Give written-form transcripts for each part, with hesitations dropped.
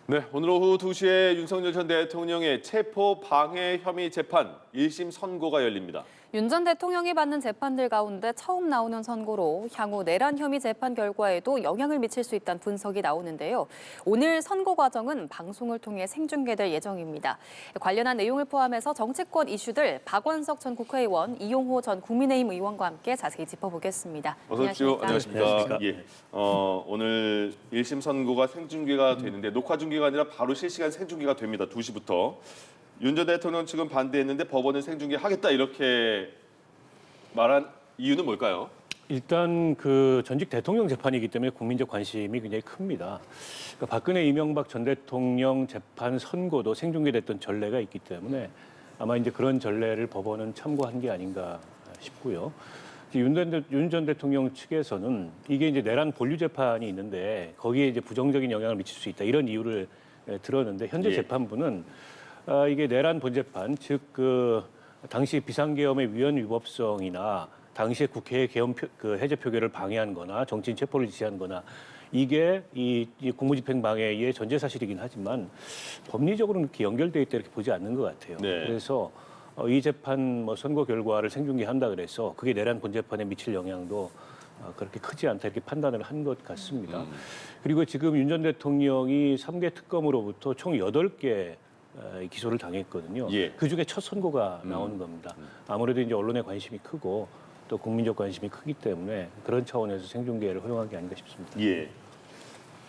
네, 오늘 오후 2시에 윤석열 전 대통령의 체포 방해 혐의 재판 1심 선고가 열립니다. 윤 전 대통령이 받는 재판들 가운데 처음 나오는 선고로 향후 내란 혐의 재판 결과에도 영향을 미칠 수 있다는 분석이 나오는데요. 오늘 선고 과정은 방송을 통해 생중계될 예정입니다. 관련한 내용을 포함해서 정치권 이슈들 박원석 전 국회의원, 이용호 전 국민의힘 의원과 함께 자세히 짚어보겠습니다. 어서 오십시오. 안녕하십니까. 네, 오늘 1심 선고가 생중계가 되는데 녹화 중계가 아니라 바로 실시간 생중계가 됩니다. 2시부터. 윤 전 대통령 측은 반대했는데 법원은 생중계 하겠다 이렇게 말한 이유는 뭘까요? 일단 그 전직 대통령 재판이기 때문에 국민적 관심이 굉장히 큽니다. 그러니까 박근혜 이명박 전 대통령 재판 선고도 생중계됐던 전례가 있기 때문에 아마 이제 그런 전례를 법원은 참고한 게 아닌가 싶고요. 윤 전 대통령 측에서는 이게 이제 내란 본류 재판이 있는데 거기에 이제 부정적인 영향을 미칠 수 있다 이런 이유를 들었는데 현재 재판부는 이게 내란 본재판, 즉 그 당시 비상계엄의 위헌 위법성이나 당시에 국회의 계엄 해제 표결을 방해한거나 정치인 체포를 지시한거나 이게 이 공무집행 방해의 전제 사실이긴 하지만 법리적으로는 이렇게 연결돼 있다 이렇게 보지 않는 것 같아요. 네. 그래서 이 재판 선고 결과를 생중계한다 그래서 그게 내란 본재판에 미칠 영향도 그렇게 크지 않다 이렇게 판단을 한 것 같습니다. 그리고 지금 윤 전 대통령이 3개 특검으로부터 총 8개 기소를 당했거든요. 예. 그중에 첫 선고가 나오는 겁니다. 아무래도 이제 언론의 관심이 크고 또 국민적 관심이 크기 때문에 그런 차원에서 생중계를 허용한 게 아닌가 싶습니다. 예.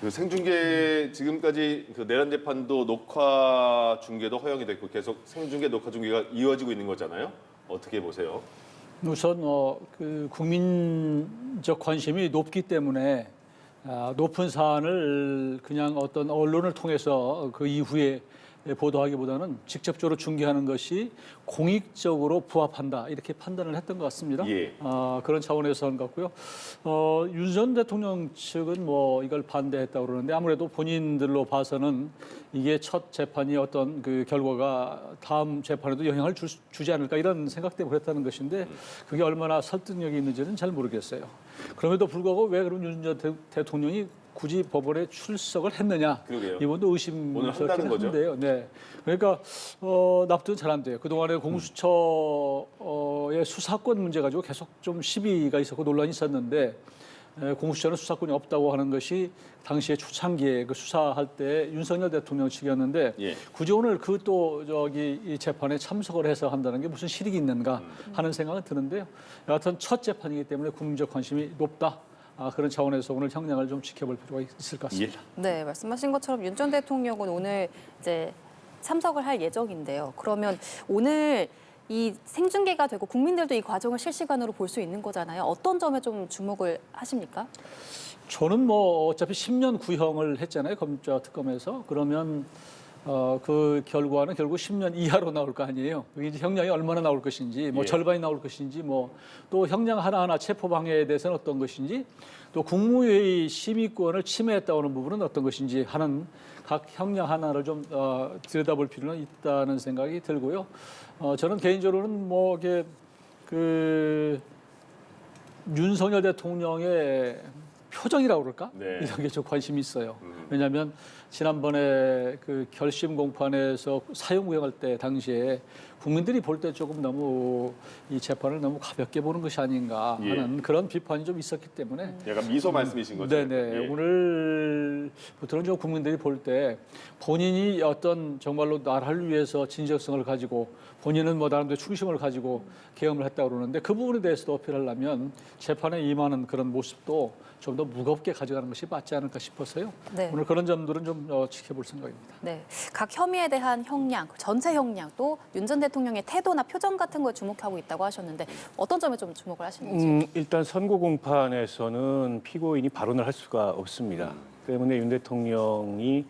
그 생중계 지금까지 그 내란 재판도 녹화 중계도 허용이 됐고 계속 생중계 녹화 중계가 이어지고 있는 거잖아요. 어떻게 보세요? 우선 그 국민적 관심이 높기 때문에 높은 사안을 그냥 어떤 언론을 통해서 그 이후에 보도하기보다는 직접적으로 중계하는 것이 공익적으로 부합한다 이렇게 판단을 했던 것 같습니다. 예. 그런 차원에서 한 것 같고요. 윤 전 대통령 측은 뭐 이걸 반대했다고 그러는데 아무래도 본인들로 봐서는 이게 첫 재판이 어떤 그 결과가 다음 재판에도 영향을 주지 않을까 이런 생각 때문에 그랬다는 것인데 그게 얼마나 설득력이 있는지는 잘 모르겠어요. 그럼에도 불구하고 왜 그럼 윤 전 대통령이 굳이 법원에 출석을 했느냐? 그러게요. 이번도 오늘 의심스럽긴 한다는 거죠? 한데요. 네. 그러니까 납득은 잘 안 돼요. 그동안에 공수처의 수사권 문제 가지고 계속 좀 시비가 있었고 논란이 있었는데 공수처는 수사권이 없다고 하는 것이 당시에 초창기에 그 수사할 때 윤석열 대통령 측이었는데 예. 굳이 오늘 그 또 저기 이 재판에 참석을 해서 한다는 게 무슨 실익이 있는가 하는 생각은 드는데요. 여하튼 첫 재판이기 때문에 국민적 관심이 높다. 그런 차원에서 오늘 형량을 좀 지켜볼 필요가 있을 것 같습니다. 네, 말씀하신 것처럼 윤 전 대통령은 오늘 이제 참석을 할 예정인데요. 그러면 오늘 이 생중계가 되고 국민들도 이 과정을 실시간으로 볼 수 있는 거잖아요. 어떤 점에 좀 주목을 하십니까? 저는 뭐 어차피 10년 구형을 했잖아요. 검찰특검에서. 그러면 그 결과는 결국 10년 이하로 나올 거 아니에요. 이제 형량이 얼마나 나올 것인지, 뭐 예. 절반이 나올 것인지, 뭐 또 형량 하나하나 체포 방해에 대해서는 어떤 것인지, 또 국무회의 심의권을 침해했다고 하는 부분은 어떤 것인지 하는 각 형량 하나를 좀 들여다볼 필요는 있다는 생각이 들고요. 저는 개인적으로는 뭐 이게 그 윤석열 대통령의 표정이라고 그럴까? 네. 이런 게 좀 관심이 있어요. 왜냐하면 지난번에 그 결심 공판에서 사형구형할 때 당시에 국민들이 볼 때 조금 너무 이 재판을 너무 가볍게 보는 것이 아닌가 하는 그런 비판이 좀 있었기 때문에 약간 미소 말씀이신 거죠? 네네. 예. 오늘부터는 좀 국민들이 볼 때 본인이 어떤 정말로 나라를 위해서 진정성을 가지고 본인은 뭐 나름대로 충심을 가지고 계엄을 했다고 그러는데 그 부분에 대해서도 어필하려면 재판에 임하는 그런 모습도 좀 더 무겁게 가져가는 것이 맞지 않을까 싶어서요. 네. 오늘 그런 점들은 좀 지켜볼 생각입니다. 네, 각 혐의에 대한 형량, 전체 형량, 또 윤 전 대통령의 태도나 표정 같은 걸 주목하고 있다고 하셨는데 어떤 점에 좀 주목을 하시는지? 일단 선고 공판에서는 피고인이 발언을 할 수가 없습니다. 때문에 윤 대통령이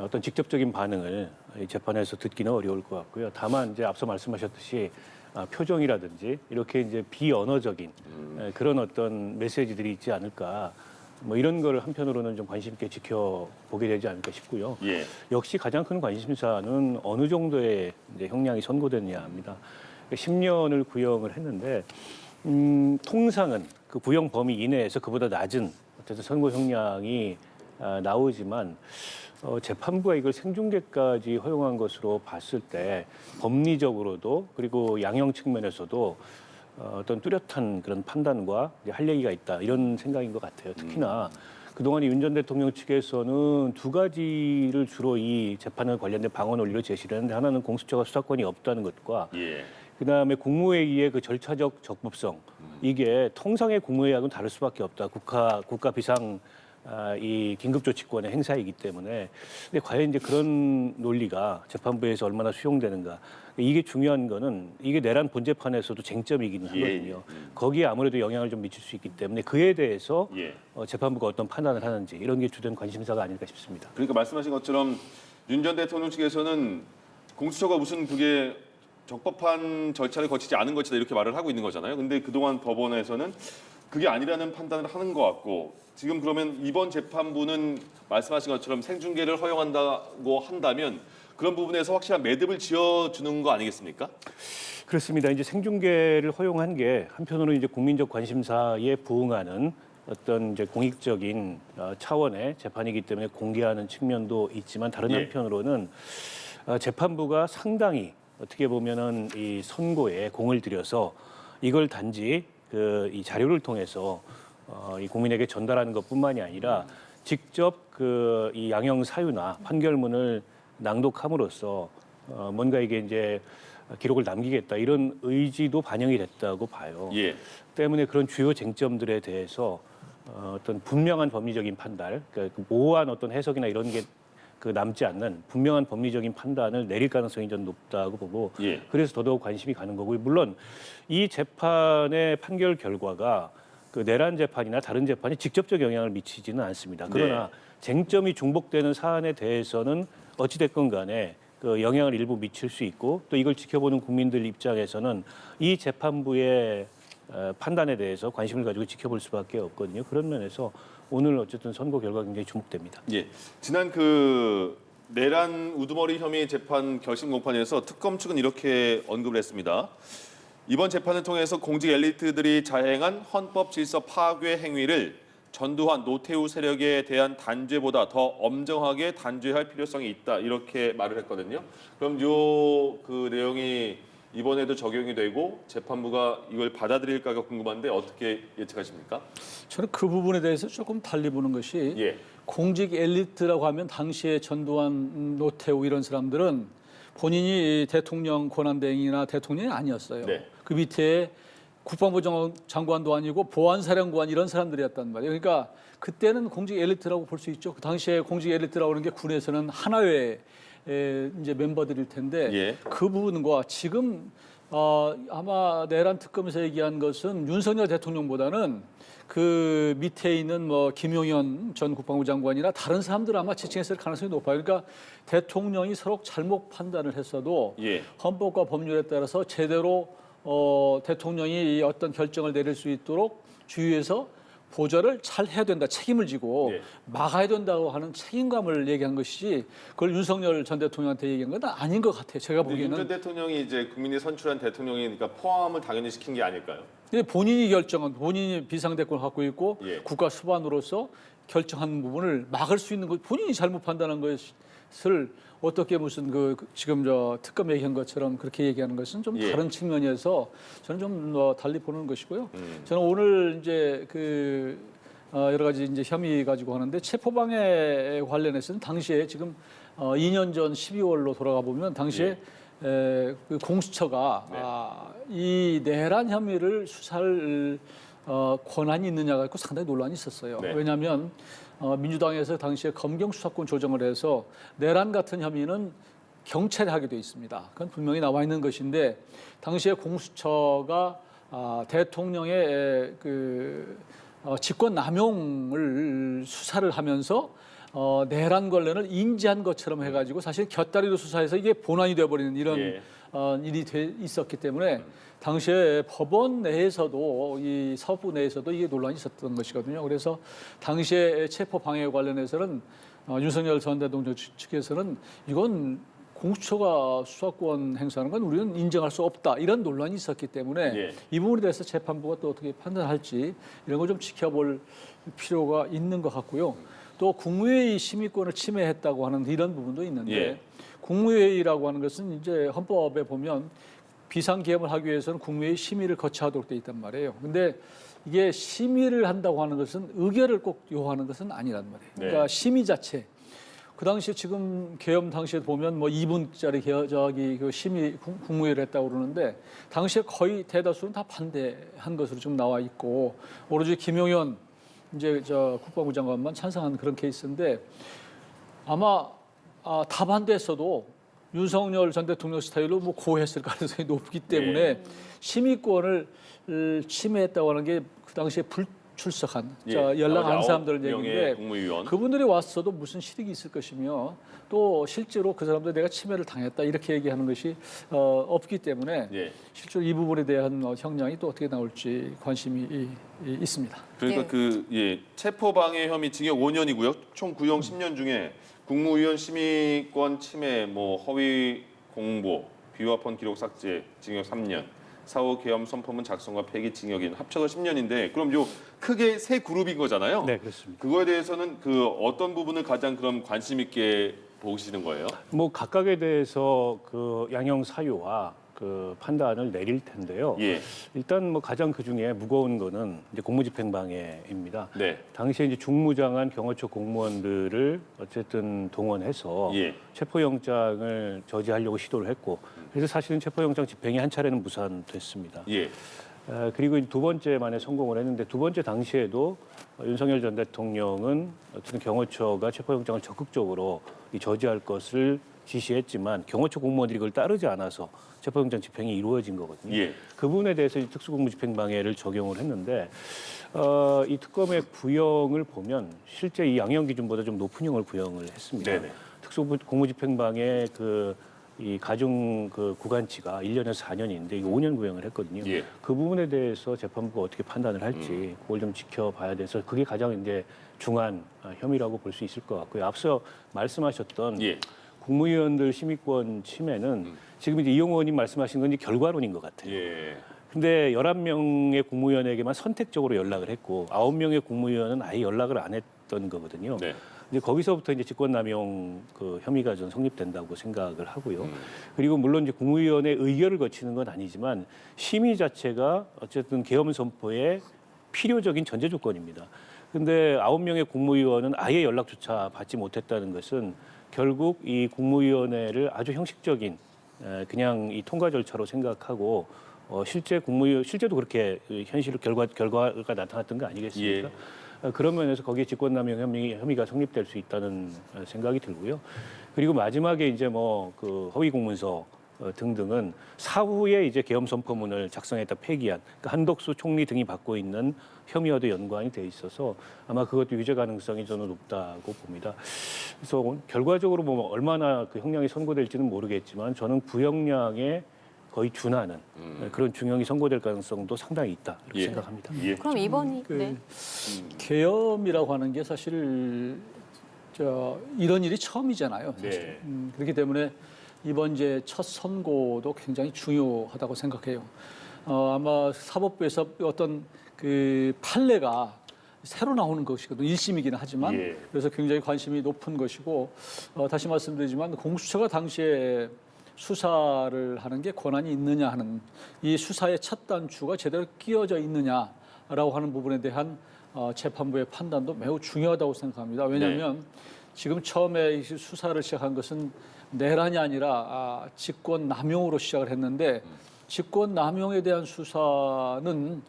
어떤 직접적인 반응을 이 재판에서 듣기는 어려울 것 같고요. 다만 이제 앞서 말씀하셨듯이 표정이라든지 이렇게 이제 비언어적인 그런 어떤 메시지들이 있지 않을까. 뭐 이런 거를 한편으로는 좀 관심 있게 지켜보게 되지 않을까 싶고요. 예. 역시 가장 큰 관심사는 어느 정도의 이제 형량이 선고됐냐입니다. 10년을 구형을 했는데 통상은 그 구형 범위 이내에서 그보다 낮은 어쨌든 선고 형량이 나오지만 재판부가 이걸 생중계까지 허용한 것으로 봤을 때 법리적으로도 그리고 양형 측면에서도 어떤 뚜렷한 그런 판단과 이제 할 얘기가 있다 이런 생각인 것 같아요. 특히나 그동안 윤 전 대통령 측에서는 두 가지를 주로 이 재판에 관련된 방어 논리로 제시를 했는데 하나는 공수처가 수사권이 없다는 것과 예. 그다음에 국무회의의 그 절차적 적법성 이게 통상의 국무회의하고는 다를 수밖에 없다. 국가 비상 이 긴급조치권의 행사이기 때문에 근데 과연 이제 그런 논리가 재판부에서 얼마나 수용되는가 이게 중요한 거는 이게 내란 본재판에서도 쟁점이긴 하거든요. 거기에 아무래도 영향을 좀 미칠 수 있기 때문에 그에 대해서 예. 재판부가 어떤 판단을 하는지 이런 게 주된 관심사가 아닐까 싶습니다. 그러니까 말씀하신 것처럼 윤 전 대통령 측에서는 공수처가 무슨 그게 적법한 절차를 거치지 않은 것이다 이렇게 말을 하고 있는 거잖아요. 근데 그동안 법원에서는 그게 아니라는 판단을 하는 것 같고 지금 그러면 이번 재판부는 말씀하신 것처럼 생중계를 허용한다고 한다면 그런 부분에서 확실한 매듭을 지어주는 거 아니겠습니까? 그렇습니다. 이제 생중계를 허용한 게 한편으로는 이제 국민적 관심사에 부응하는 어떤 이제 공익적인 차원의 재판이기 때문에 공개하는 측면도 있지만 다른 예. 한편으로는 재판부가 상당히 어떻게 보면은 이 선고에 공을 들여서 이걸 단지 이 자료를 통해서 이 국민에게 전달하는 것뿐만이 아니라 직접 이 양형 사유나 판결문을 낭독함으로써 뭔가 이게 이제 기록을 남기겠다 이런 의지도 반영이 됐다고 봐요. 예. 때문에 그런 주요 쟁점들에 대해서 어떤 분명한 법리적인 판단, 그러니까 모호한 어떤 해석이나 이런 게 남지 않는 분명한 법리적인 판단을 내릴 가능성이 좀 높다고 보고 예. 그래서 더더욱 관심이 가는 거고요. 물론 이 재판의 판결 결과가 그 내란 재판이나 다른 재판에 직접적 영향을 미치지는 않습니다. 그러나 네. 쟁점이 중복되는 사안에 대해서는 어찌됐건 간에 그 영향을 일부 미칠 수 있고 또 이걸 지켜보는 국민들 입장에서는 이 재판부의 판단에 대해서 관심을 가지고 지켜볼 수밖에 없거든요. 그런 면에서 오늘 어쨌든 선고 결과 굉장히 주목됩니다. 예. 지난 내란 우두머리 혐의 재판 결심 공판에서 특검 측은 이렇게 언급을 했습니다. 이번 재판을 통해서 공직 엘리트들이 자행한 헌법 질서 파괴 행위를 전두환, 노태우 세력에 대한 단죄보다 더 엄정하게 단죄할 필요성이 있다 이렇게 말을 했거든요. 그럼 그 내용이 이번에도 적용이 되고 재판부가 이걸 받아들일까가 궁금한데 어떻게 예측하십니까? 저는 그 부분에 대해서 조금 달리 보는 것이 예. 공직 엘리트라고 하면 당시에 전두환, 노태우 이런 사람들은 본인이 대통령 권한대행이나 대통령이 아니었어요. 네. 그 밑에 국방부 장관도 아니고 보안사령관 이런 사람들이었단 말이에요. 그러니까 그때는 공직 엘리트라고 볼 수 있죠. 그 당시에 공직 엘리트라고 하는 게 군에서는 하나의 이제 멤버들일 텐데 예. 그 부분과 지금 아마 내란 특검에서 얘기한 것은 윤석열 대통령보다는 그 밑에 있는 뭐 김용현 전 국방부 장관이나 다른 사람들 아마 지칭했을 가능성이 높아요. 그러니까 대통령이 서로 잘못 판단을 했어도 예. 헌법과 법률에 따라서 제대로 대통령이 어떤 결정을 내릴 수 있도록 주위에서 보좌를 잘 해야 된다, 책임을 지고 예. 막아야 된다고 하는 책임감을 얘기한 것이지 그걸 윤석열 전 대통령한테 얘기한 건 아닌 것 같아요. 제가 윤 보기에는. 전 대통령이 이제 국민이 선출한 대통령이니까 포함을 당연히 시킨 게 아닐까요? 근데 본인이 결정한 본인이 비상대권을 갖고 있고 예. 국가 수반으로서 결정한 부분을 막을 수 있는 것 본인이 잘못 판단한 것을 어떻게 무슨 지금 특검 얘기한 것처럼 그렇게 얘기하는 것은 좀 예. 다른 측면에서 저는 좀 달리 보는 것이고요. 저는 오늘 이제 여러 가지 이제 혐의 가지고 하는데 체포방해 관련해서는 당시에 지금 2년 전 12월로 돌아가 보면 당시에 그 공수처가 이 내란 혐의를 수사할 권한이 있느냐 갖고 상당히 논란이 있었어요. 네. 왜냐하면 민주당에서 당시에 검경 수사권 조정을 해서 내란 같은 혐의는 경찰이 하게 돼 있습니다. 그건 분명히 나와 있는 것인데 당시에 공수처가 대통령의 직권 남용을 수사를 하면서 내란 관련을 인지한 것처럼 해가지고 사실 곁다리로 수사해서 이게 본안이 되어버리는 이런 예. 일이 있었기 때문에 당시에 법원 내에서도 이 서부 내에서도 이게 논란이 있었던 것이거든요. 그래서 당시에 체포 방해 관련해서는 윤석열 전 대통령 측에서는 이건 공수처가 수사권 행사하는 건 우리는 인정할 수 없다 이런 논란이 있었기 때문에 예. 이 부분에 대해서 재판부가 또 어떻게 판단할지 이런 걸 좀 지켜볼 필요가 있는 것 같고요. 또 국무회의 심의권을 침해했다고 하는 이런 부분도 있는데 예. 국무회의라고 하는 것은 이제 헌법에 보면 비상계엄을 하기 위해서는 국무회의 심의를 거쳐하도록 돼 있단 말이에요. 근데 이게 심의를 한다고 하는 것은 의결을 꼭 요하는 것은 아니란 말이에요. 그러니까 네. 심의 자체. 그 당시에 지금 계엄 당시에 보면 뭐 2분짜리 저기 그 심의 국무회의를 했다고 그러는데 당시에 거의 대다수는 다 반대한 것으로 지금 나와 있고 오로지 김용현 이제 저 국방부 장관만 찬성한 그런 케이스인데 아마 다 반대했어도 윤석열 전 대통령 스타일로 뭐 고했을 가능성이 높기 때문에 심의권을 침해했다고 하는 게 그 당시에 불출석한 연락 안 사람들 얘기인데 국무위원. 그분들이 왔어도 무슨 실익이 있을 것이며 또 실제로 그 사람들 내가 침해를 당했다 이렇게 얘기하는 것이 없기 때문에 예. 실제로 이 부분에 대한 형량이 또 어떻게 나올지 관심이 있습니다. 그러니까 체포방해 혐의 징역 5년이고요. 총 구형 10년 중에 국무위원 심의권 침해, 뭐 허위 공보, 비화폰 기록 삭제, 징역 3년. 사후 계엄 선포문 작성과 폐기 징역인 합쳐서 10년인데 그럼 요 크게 세 그룹인 거잖아요. 네, 그렇습니다. 그거에 대해서는 그 어떤 부분을 가장 그럼 관심 있게 보시는 거예요? 뭐 각각에 대해서 그 양형 사유와 그 판단을 내릴 텐데요. 예. 일단 뭐 가장 그 중에 무거운 거는 이제 공무집행방해입니다. 네. 당시에 이제 중무장한 경호처 공무원들을 어쨌든 동원해서 예. 체포영장을 저지하려고 시도를 했고, 그래서 사실은 체포영장 집행이 한 차례는 무산됐습니다. 예. 그리고 이제 두 번째 만에 성공을 했는데 두 번째 당시에도 윤석열 전 대통령은 어쨌든 경호처가 체포영장을 적극적으로 저지할 것을 지시했지만 경호처 공무원들이 그걸 따르지 않아서 체포영장 집행이 이루어진 거거든요. 예. 그 부분에 대해서 특수공무집행방해를 적용을 했는데 이 특검의 구형을 보면 실제 이 양형 기준보다 좀 높은 형을 구형을 했습니다. 네네. 특수공무집행방해 이 가중 그 구간치가 1년에서 4년인데 이거 5년 구형을 했거든요. 예. 그 부분에 대해서 재판부가 어떻게 판단을 할지 그걸 좀 지켜봐야 돼서 그게 가장 이제 중한 혐의라고 볼 수 있을 것 같고요. 앞서 말씀하셨던 예. 국무위원들 심의권 침해는 지금 이제 이용호 의원님 말씀하신 건 이제 결과론인 것 같아요. 예. 근데 11명의 국무위원에게만 선택적으로 연락을 했고 9명의 국무위원은 아예 연락을 안 했던 거거든요. 네. 이제 거기서부터 이제 직권남용 그 혐의가 좀 성립된다고 생각을 하고요. 그리고 물론 이제 국무위원회 의결을 거치는 건 아니지만 심의 자체가 어쨌든 계엄 선포의 필요적인 전제 조건입니다. 근데 9명의 국무위원은 아예 연락조차 받지 못했다는 것은 결국 이 국무위원회를 아주 형식적인 그냥 이 통과 절차로 생각하고 실제도 그렇게 현실 결과가 나타났던 거 아니겠습니까? 그런 면에서 거기에 직권남용 혐의가 성립될 수 있다는 생각이 들고요. 그리고 마지막에 이제 뭐 그 허위 공문서 등등은 사후에 이제 계엄 선포문을 작성했다 폐기한 그러니까 한덕수 총리 등이 받고 있는 혐의와도 연관이 돼 있어서 아마 그것도 유죄 가능성이 저는 높다고 봅니다. 그래서 결과적으로 뭐 얼마나 그 형량이 선고될지는 모르겠지만 저는 구형량에 거의 준하는 그런 중형이 선고될 가능성도 상당히 있다 이렇게 예. 생각합니다. 예. 그럼 이번이 네. 계엄이라고 하는 게 사실 이런 일이 처음이잖아요. 사실. 네. 그렇기 때문에 이번 이제 첫 선고도 굉장히 중요하다고 생각해요. 아마 사법부에서 어떤 그 판례가 새로 나오는 것이거든요. 1심이기는 하지만 예. 그래서 굉장히 관심이 높은 것이고 다시 말씀드리지만 공수처가 당시에 수사를 하는 게 권한이 있느냐 하는 이 수사의 첫 단추가 제대로 끼워져 있느냐라고 하는 부분에 대한 재판부의 판단도 매우 중요하다고 생각합니다. 왜냐하면 지금 처음에 이 수사를 시작한 것은 내란이 아니라 직권 남용으로 시작을 했는데 직권 남용에 대한 수사는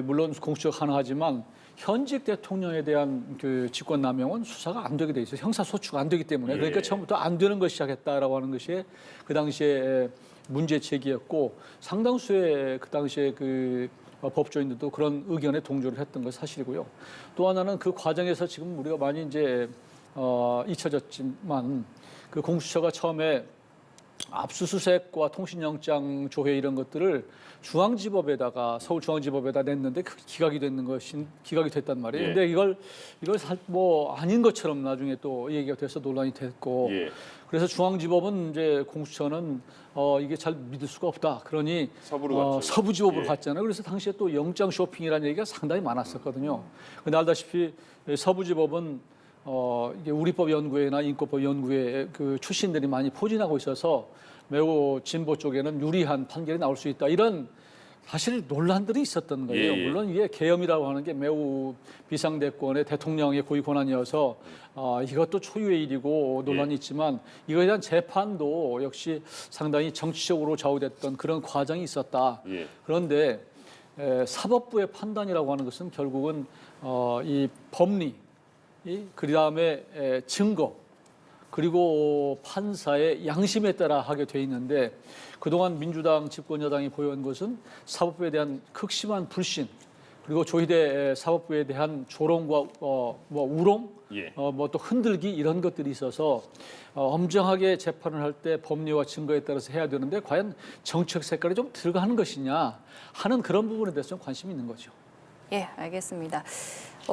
물론 공수처가 가능하지만 현직 대통령에 대한 그 직권 남용은 수사가 안 되게 돼 있어요. 형사 소추가 안 되기 때문에 그러니까 처음부터 안 되는 걸 시작했다라고 하는 것이 그 당시에 문제 제기였고 상당수의 그 당시에 그 법조인들도 그런 의견에 동조를 했던 것이 사실이고요. 또 하나는 그 과정에서 지금 우리가 많이 이제 잊혀졌지만 그 공수처가 처음에 압수수색과 통신영장 조회 이런 것들을 중앙지법에다가 서울중앙지법에다 냈는데 그게 기각이 됐단 말이에요. 근데 이걸 뭐 아닌 것처럼 나중에 또 얘기가 돼서 논란이 됐고 그래서 중앙지법은 이제 공수처는 이게 잘 믿을 수가 없다. 그러니 서부로 갔죠. 서부지법으로 갔잖아요. 그래서 당시에 또 영장 쇼핑이라는 얘기가 상당히 많았었거든요. 근데 알다시피 서부지법은 이게 우리법 연구회나 인권법 연구회 그 출신들이 많이 포진하고 있어서 매우 진보 쪽에는 유리한 판결이 나올 수 있다. 이런 사실 논란들이 있었던 거예요. 예, 예. 물론 이게 계엄이라고 하는 게 매우 비상대권의 대통령의 고유 권한이어서 이것도 초유의 일이고 논란이 예. 있지만 이거에 대한 재판도 역시 상당히 정치적으로 좌우됐던 그런 과정이 있었다. 예. 그런데 사법부의 판단이라고 하는 것은 결국은 이 법리, 그다음에 증거, 그리고 판사의 양심에 따라 하게 돼 있는데 그동안 민주당 집권 여당이 보여온 것은 사법부에 대한 극심한 불신, 그리고 조희대 사법부에 대한 조롱과 우롱, 예. 뭐 또 흔들기 이런 것들이 있어서 엄정하게 재판을 할 때 법리와 증거에 따라서 해야 되는데 과연 정책 색깔이 좀 들어가는 것이냐 하는 그런 부분에 대해서 좀 관심이 있는 거죠. 예, 알겠습니다.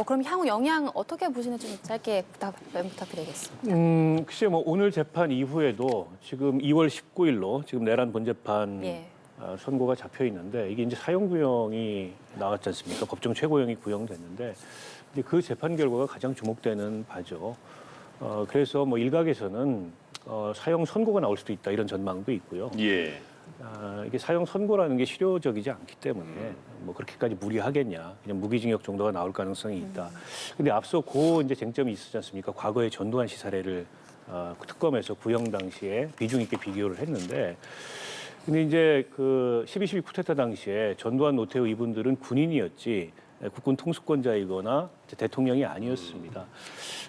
그럼 향후 영향 어떻게 보시는지 좀 짧게 부탁드리겠습니다. 글쎄요, 뭐 오늘 재판 이후에도 지금 2월 19일로 지금 내란 본재판 예. 선고가 잡혀 있는데 이게 이제 사형 구형이 나왔지 않습니까? 법정 최고형이 구형됐는데 이제 그 재판 결과가 가장 주목되는 바죠. 그래서 뭐 일각에서는 사형 선고가 나올 수도 있다 이런 전망도 있고요. 예. 이게 사형 선고라는 게 실효적이지 않기 때문에 뭐 그렇게까지 무리하겠냐, 그냥 무기징역 정도가 나올 가능성이 있다. 근데 앞서 그 이제 쟁점이 있었지 않습니까? 과거에 전두환 씨 사례를 특검에서 구형 당시에 비중 있게 비교를 했는데, 근데 이제 그 12.12 쿠데타 당시에 전두환, 노태우 이분들은 군인이었지 국군 통수권자이거나 대통령이 아니었습니다.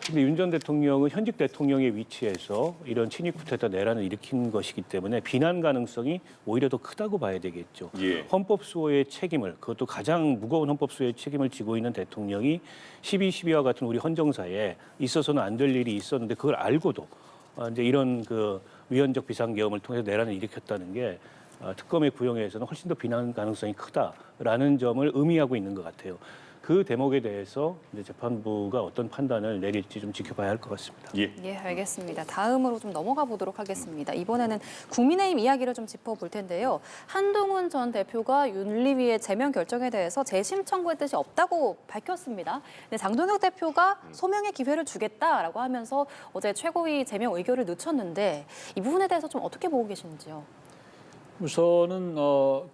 근데 윤 전 대통령은 현직 대통령의 위치에서 이런 친위 쿠데타 내란을 일으킨 것이기 때문에 비난 가능성이 오히려 더 크다고 봐야 되겠죠. 예. 헌법 수호의 책임을, 그것도 가장 무거운 헌법 수호의 책임을 지고 있는 대통령이 12.12와 같은 우리 헌정사에 있어서는 안 될 일이 있었는데 그걸 알고도 이제 이런 그 위헌적 비상계엄을 통해서 내란을 일으켰다는 게 특검의 구형에서는 훨씬 더 비난 가능성이 크다라는 점을 의미하고 있는 것 같아요. 그 대목에 대해서 이제 재판부가 어떤 판단을 내릴지 좀 지켜봐야 할 것 같습니다. 예. 예, 알겠습니다. 다음으로 좀 넘어가 보도록 하겠습니다. 이번에는 국민의힘 이야기를 좀 짚어볼 텐데요. 한동훈 전 대표가 윤리위의 제명 결정에 대해서 재심 청구의 뜻이 없다고 밝혔습니다. 근데 장동혁 대표가 소명의 기회를 주겠다라고 하면서 어제 최고위 제명 의결을 늦췄는데 이 부분에 대해서 좀 어떻게 보고 계시는지요? 우선은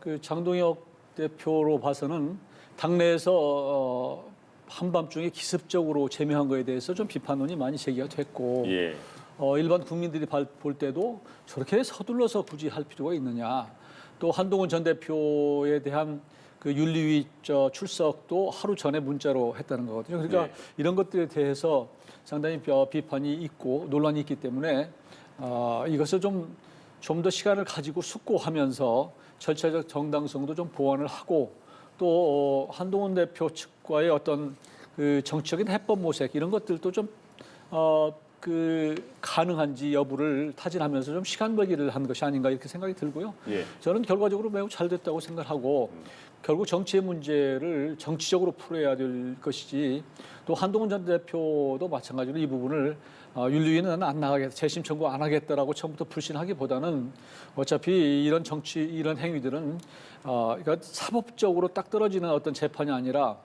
그 장동혁 대표로 봐서는 당내에서 한밤중에 기습적으로 제명한 거에 대해서 좀 비판론이 많이 제기가 됐고 예. 일반 국민들이 볼 때도 저렇게 서둘러서 굳이 할 필요가 있느냐. 또 한동훈 전 대표에 대한 그 윤리위 출석도 하루 전에 문자로 했다는 거거든요. 그러니까 네. 이런 것들에 대해서 상당히 비판이 있고 논란이 있기 때문에 이것을 좀 더 시간을 가지고 숙고하면서 절차적 정당성도 좀 보완을 하고 또 한동훈 대표 측과의 어떤 그 정치적인 해법 모색 이런 것들도 좀 가능한지 여부를 타진하면서 좀 시간 벌기를 한 것이 아닌가 이렇게 생각이 들고요. 예. 저는 결과적으로 매우 잘 됐다고 생각하고 결국 정치의 문제를 정치적으로 풀어야 될 것이지 또 한동훈 전 대표도 마찬가지로 이 부분을 윤리위는 안 나가겠다, 재심 청구 안 하겠다라고 처음부터 불신하기보다는 어차피 이런 이런 행위들은 그러니까 사법적으로 딱 떨어지는 어떤 재판이 아니라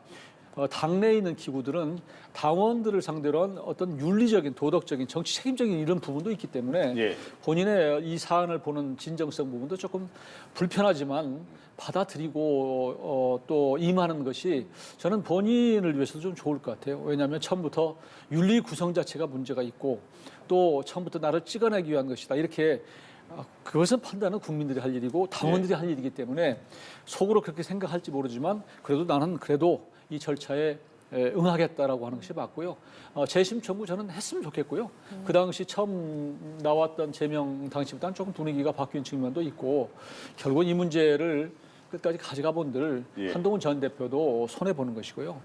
당내에 있는 기구들은 당원들을 상대로 한 어떤 윤리적인, 도덕적인, 정치 책임적인 이런 부분도 있기 때문에 예. 본인의 이 사안을 보는 진정성 부분도 조금 불편하지만 받아들이고 또 임하는 것이 저는 본인을 위해서도 좀 좋을 것 같아요. 왜냐하면 처음부터 윤리 구성 자체가 문제가 있고 또 처음부터 나를 찍어내기 위한 것이다. 이렇게 그것은 판단은 국민들이 할 일이고 당원들이 할 일이기 때문에 속으로 그렇게 생각할지 모르지만 그래도 나는 그래도 이 절차에 응하겠다라고 하는 것이 맞고요. 재심 청구 저는 했으면 좋겠고요. 그 당시 처음 나왔던 제명 당시보다는 조금 분위기가 바뀐 측면도 있고 결국은 이 문제를 끝까지 가져가 본들 예. 한동훈 전 대표도 손해 보는 것이고요.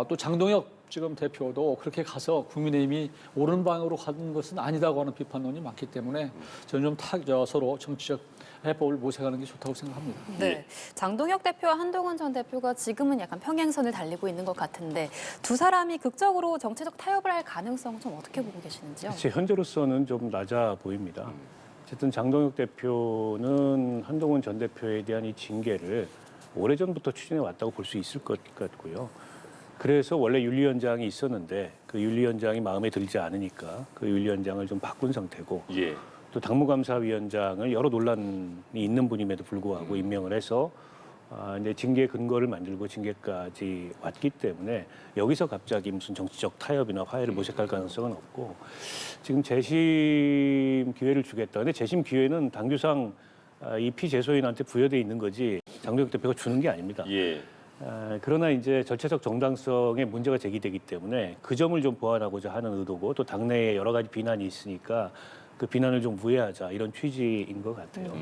또 장동혁 지금 대표도 그렇게 가서 국민의힘이 옳은 방향으로 가는 것은 아니다고 하는 비판론이 많기 때문에 저는 좀 서로 정치적 해법을 모색하는 게 좋다고 생각합니다. 네, 장동혁 대표와 한동훈 전 대표가 지금은 약간 평행선을 달리고 있는 것 같은데 두 사람이 극적으로 정치적 타협을 할 가능성은 좀 어떻게 보고 계시는지요? 제 현재로서는 좀 낮아 보입니다. 어쨌든 장동혁 대표는 한동훈 전 대표에 대한 이 징계를 오래전부터 추진해 왔다고 볼 수 있을 것 같고요. 그래서 원래 윤리위원장이 있었는데 그 윤리위원장이 마음에 들지 않으니까 그 윤리위원장을 좀 바꾼 상태고 예. 또 당무감사위원장을 여러 논란이 있는 분임에도 불구하고 임명을 해서 이제 징계 근거를 만들고 징계까지 왔기 때문에 여기서 갑자기 무슨 정치적 타협이나 화해를 모색할 가능성은 없고 지금 재심 기회를 주겠다. 근데 재심 기회는 당규상 이 피재소인한테 부여돼 있는 거지 장동혁 대표가 주는 게 아닙니다. 예. 그러나 이제 절차적 정당성에 문제가 제기되기 때문에 그 점을 좀 보완하고자 하는 의도고 또 당내에 여러 가지 비난이 있으니까 그 비난을 좀 무해하자 이런 취지인 것 같아요.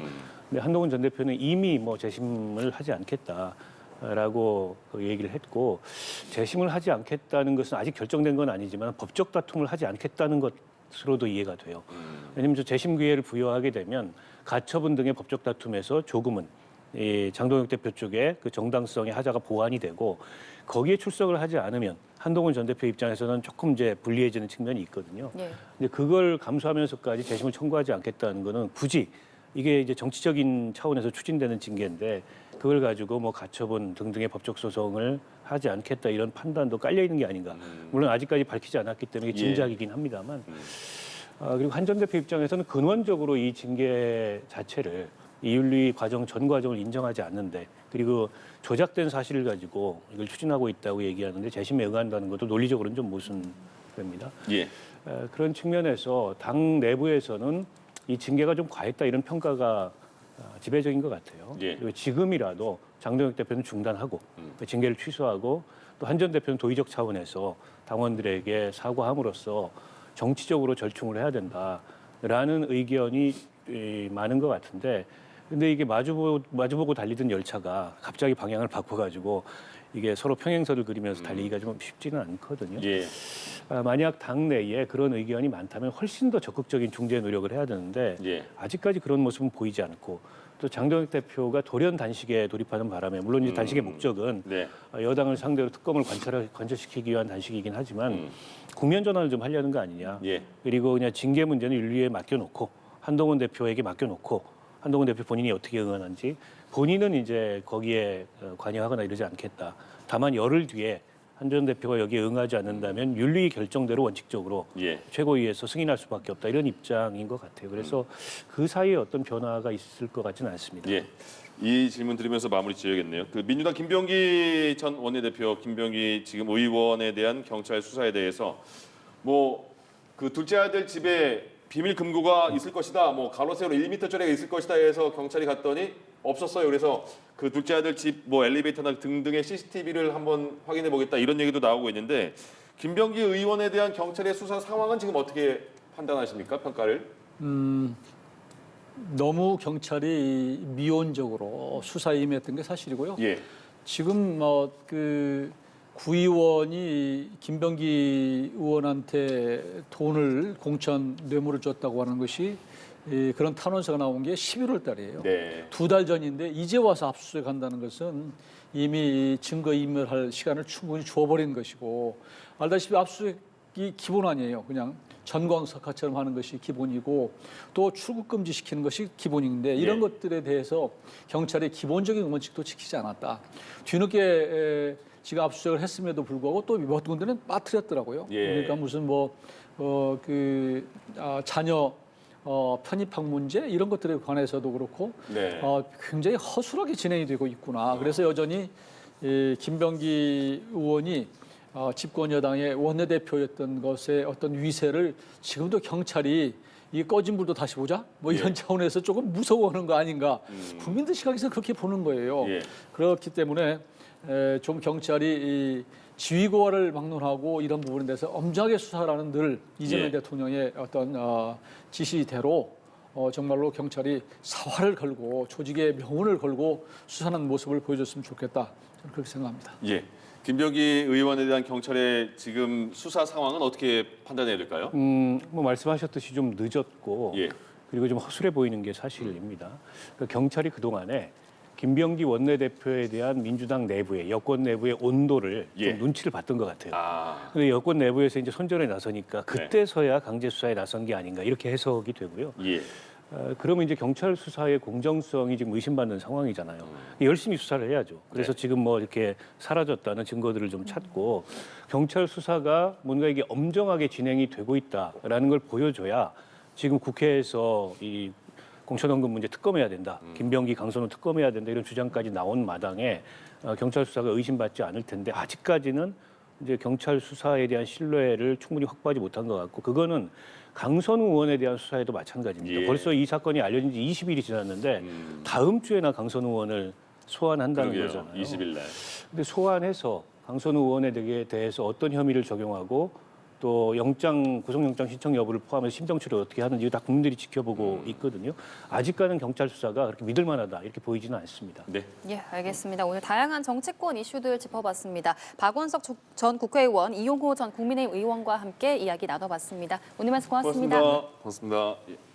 근데 한동훈 전 대표는 이미 뭐 재심을 하지 않겠다라고 그 얘기를 했고 재심을 하지 않겠다는 것은 아직 결정된 건 아니지만 법적 다툼을 하지 않겠다는 것으로도 이해가 돼요. 왜냐하면 저 재심 기회를 부여하게 되면 가처분 등의 법적 다툼에서 조금은 이 장동혁 대표 쪽에 그 정당성의 하자가 보완이 되고 거기에 출석을 하지 않으면 한동훈 전 대표 입장에서는 조금 이제 불리해지는 측면이 있거든요. 예. 근데 그걸 감수하면서까지 재심을 청구하지 않겠다는 거는 굳이 이게 이제 정치적인 차원에서 추진되는 징계인데 그걸 가지고 뭐 가처분 등등의 법적 소송을 하지 않겠다 이런 판단도 깔려 있는 게 아닌가. 물론 아직까지 밝히지 않았기 때문에 이게 짐작이긴 합니다만. 그리고 한 전 대표 입장에서는 근원적으로 이 징계 자체를 이 윤리 과정 전 과정을 인정하지 않는데 그리고 조작된 사실을 가지고 이걸 추진하고 있다고 얘기하는데 재심에 응한다는 것도 논리적으로는 좀 모순됩니다. 예. 그런 측면에서 당 내부에서는 이 징계가 좀 과했다 이런 평가가 지배적인 것 같아요. 예. 그리고 지금이라도 장동혁 대표는 중단하고 징계를 취소하고 또 한 전 대표는 도의적 차원에서 당원들에게 사과함으로써 정치적으로 절충을 해야 된다라는 의견이 많은 것 같은데 근데 이게 마주보고 달리던 열차가 갑자기 방향을 바꿔가지고 이게 서로 평행선을 그리면서 달리기가 좀 쉽지는 않거든요. 예. 만약 당내에 그런 의견이 많다면 훨씬 더 적극적인 중재 노력을 해야 되는데 예. 아직까지 그런 모습은 보이지 않고 또 장동혁 대표가 돌연 단식에 돌입하는 바람에 물론 이제 단식의 목적은 네. 여당을 상대로 특검을 관철시키기 위한 단식이긴 하지만 국면 전환을 좀 하려는 거 아니냐. 예. 그리고 그냥 징계 문제는 윤리위에 맡겨놓고 한동훈 대표에게 맡겨놓고 한동훈 대표 본인이 어떻게 응하는지 본인은 이제 거기에 관여하거나 이러지 않겠다. 다만 열흘 뒤에 한 전 대표가 여기에 응하지 않는다면 윤리 결정대로 원칙적으로 예. 최고위에서 승인할 수밖에 없다. 이런 입장인 것 같아요. 그래서 그 사이에 어떤 변화가 있을 것 같지는 않습니다. 예. 이 질문 드리면서 마무리 지어야겠네요. 그 민주당 김병기 전 원내대표, 김병기 지금 의원에 대한 경찰 수사에 대해서 뭐 그 둘째 아들 집에 비밀 금고가 있을 것이다. 뭐 가로 세로 1m짜리가 있을 것이다 해서 경찰이 갔더니 없었어요. 그래서 그 둘째 아들 집 뭐 엘리베이터나 등등의 CCTV를 한번 확인해 보겠다 이런 얘기도 나오고 있는데 김병기 의원에 대한 경찰의 수사 상황은 지금 어떻게 판단하십니까? 평가를? 너무 경찰이 미온적으로 수사에 임했던 게 사실이고요. 예. 지금 그 구의원이 김병기 의원한테 돈을 공천 뇌물을 줬다고 하는 것이 그런 탄원서가 나온 게 11월 달이에요. 네. 2달 전인데 이제 와서 압수수색한다는 것은 이미 증거인멸할 시간을 충분히 줘버린 것이고 알다시피 압수수색이 기본 아니에요. 그냥 전광석화처럼 하는 것이 기본이고 또 출국 금지시키는 것이 기본인데 이런 것들에 대해서 경찰의 기본적인 원칙도 지키지 않았다. 뒤늦게 지금 압수수색을 했음에도 불구하고 또 몇 군데는 빠뜨렸더라고요. 예. 그러니까 무슨 자녀 편입학 문제 이런 것들에 관해서도 그렇고 네. 굉장히 허술하게 진행이 되고 있구나. 그래서 여전히 김병기 의원이 집권 여당의 원내대표였던 것의 어떤 위세를 지금도 경찰이 이 꺼진 불도 다시 보자 뭐 이런 차원에서 조금 무서워하는 거 아닌가. 국민들 시각에서 그렇게 보는 거예요. 예. 그렇기 때문에 좀 경찰이 이 지휘고하를 막론하고 이런 부분에 대해서 엄정하게 수사라는 늘 이재명 대통령의 어떤 지시대로 정말로 경찰이 사활을 걸고 조직의 명운을 걸고 수사하는 모습을 보여줬으면 좋겠다. 저는 그렇게 생각합니다. 예. 김병기 의원에 대한 경찰의 지금 수사 상황은 어떻게 판단해야 될까요? 뭐 말씀하셨듯이 좀 늦었고 예. 그리고 좀 허술해 보이는 게 사실입니다. 그러니까 경찰이 그동안에 김병기 원내대표에 대한 민주당 내부의 여권 내부의 온도를 좀 눈치를 봤던 것 같아요. 근데 여권 내부에서 이제 선전에 나서니까 그때서야 강제 수사에 나선 게 아닌가 이렇게 해석이 되고요. 예. 그러면 이제 경찰 수사의 공정성이 지금 의심받는 상황이잖아요. 열심히 수사를 해야죠. 그래서 네. 지금 뭐 이렇게 사라졌다는 증거들을 좀 찾고 경찰 수사가 뭔가 이게 엄정하게 진행이 되고 있다라는 걸 보여줘야 지금 국회에서 이 공천원금 문제 특검해야 된다. 김병기, 강선우 특검해야 된다. 이런 주장까지 나온 마당에 경찰 수사가 의심받지 않을 텐데 아직까지는 이제 경찰 수사에 대한 신뢰를 충분히 확보하지 못한 것 같고 그거는 강선우 의원에 대한 수사에도 마찬가지입니다. 예. 벌써 이 사건이 알려진 지 20일이 지났는데 다음 주에나 강선우 의원을 소환한다는 그러게요. 거잖아요. 20일 날. 근데 소환해서 강선우 의원에 대해서 어떤 혐의를 적용하고 또 구속영장 신청 여부를 포함해서 심정치를 어떻게 하는지 다 국민들이 지켜보고 있거든요. 아직까지는 경찰 수사가 그렇게 믿을 만하다 이렇게 보이지는 않습니다. 네. 예, 알겠습니다. 오늘 다양한 정치권 이슈들 짚어봤습니다. 박원석 전 국회의원, 이용호 전 국민의힘 의원과 함께 이야기 나눠봤습니다. 오늘 말씀 고맙습니다. 고맙습니다. 예.